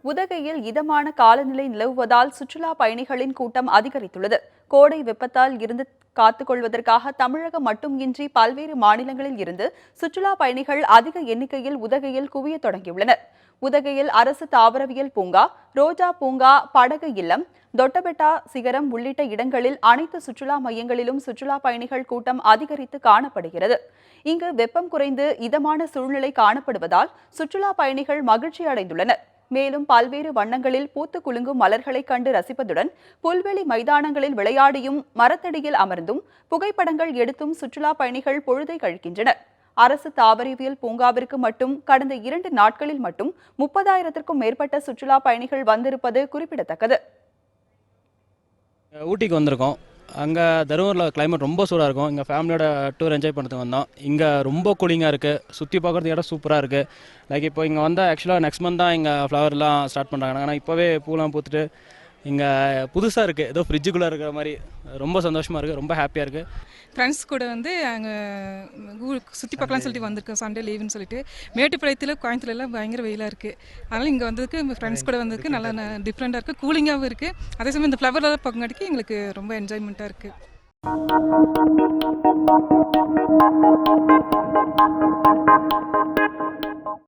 உதகையில் இதமான காலநிலை நிலவுவதால் சுற்றுலா பயணிகளின் கூட்டம் அதிகரித்துள்ளது. கோடை வெப்பத்தால் இருந்து காத்துக்கொள்வதற்காக தமிழகம் மட்டுமின்றி பல்வேறு மாநிலங்களில் இருந்து சுற்றுலா பயணிகள் அதிக எண்ணிக்கையில் உதகையில் குவிய தொடங்கியுள்ளனர். உதகையில் அரசு தாவரவியல் பூங்கா, ரோஜா பூங்கா, படகு இல்லம், தொட்டபெட்டா சிகரம் உள்ளிட்ட இடங்களில் அனைத்து சுற்றுலா மையங்களிலும் சுற்றுலா பயணிகள் கூட்டம் அதிகரித்து காணப்படுகிறது. இங்கு வெப்பம் குறைந்து இதமான சூழ்நிலை காணப்படுவதால் சுற்றுலா பயணிகள் மகிழ்ச்சி அடைந்துள்ளனர். மேலும் பல்வேறு வண்ணங்களில் பூத்து குலுங்கும் மலர்களை கண்டு ரசிப்பதுடன் புல்வெளி மைதானங்களில் விளையாடியும் மரத்தடியில் அமர்ந்தும் புகைப்படங்கள் எடுத்தும் சுற்றுலா பயணிகள் பொழுதை கழிக்கின்றனர். அரசு தாவரவியல் பூங்காவிற்கு மட்டும் கடந்த 2 நாட்களில் மட்டும் 30,000க்கும் மேற்பட்ட சுற்றுலா பயணிகள் வந்திருப்பது குறிப்பிடத்தக்கது. ஊட்டிக்கு வந்திருக்கோம். அங்கே தருமபுரியில் கிளைமேட் ரொம்ப சூடாக இருக்கும். எங்கள் ஃபேமிலியோட டூர் என்ஜாய் பண்ணுறதுக்கு வந்தோம். இங்கே ரொம்ப கூலிங்காக இருக்குது. சுற்றி பார்க்குறதுக்கு இடம் சூப்பராக இருக்குது. லைக் இப்போ இங்கே வந்தால் ஆக்சுவலாக நெக்ஸ்ட் மந்த் தான் இங்கே ஃப்ளவர்லாம் ஸ்டார்ட் பண்ணுறாங்க. ஆனால் இப்போவே பூலாம் பூத்துட்டு இங்கே புதுசாக இருக்குது. ஏதோ ஃப்ரிட்ஜுக்குள்ளே இருக்கிற மாதிரி ரொம்ப சந்தோஷமாக இருக்குது. ரொம்ப ஹாப்பியாக இருக்குது. ஃப்ரெண்ட்ஸ் கூட வந்து அங்கே சுற்றி பார்க்கலாம்னு சொல்லிட்டு வந்திருக்கோம். சண்டே லீவுன்னு சொல்லிட்டு. மேட்டுப்பாளையத்தில் கோயம்புத்தூர்லாம் பயங்கர வெயிலாக இருக்குது. அதனால் இங்கே வந்ததுக்கு ஃப்ரெண்ட்ஸ் கூட வந்ததுக்கு நல்லா டிஃப்ரெண்ட்டாக இருக்குது. கூலிங்காகவும் இருக்குது. அதே சமயம் இந்த ஃப்ளவர்லாம் பார்க்கங்காட்டிக்கு எங்களுக்கு ரொம்ப என்ஜாய்மெண்ட்டாக இருக்குது.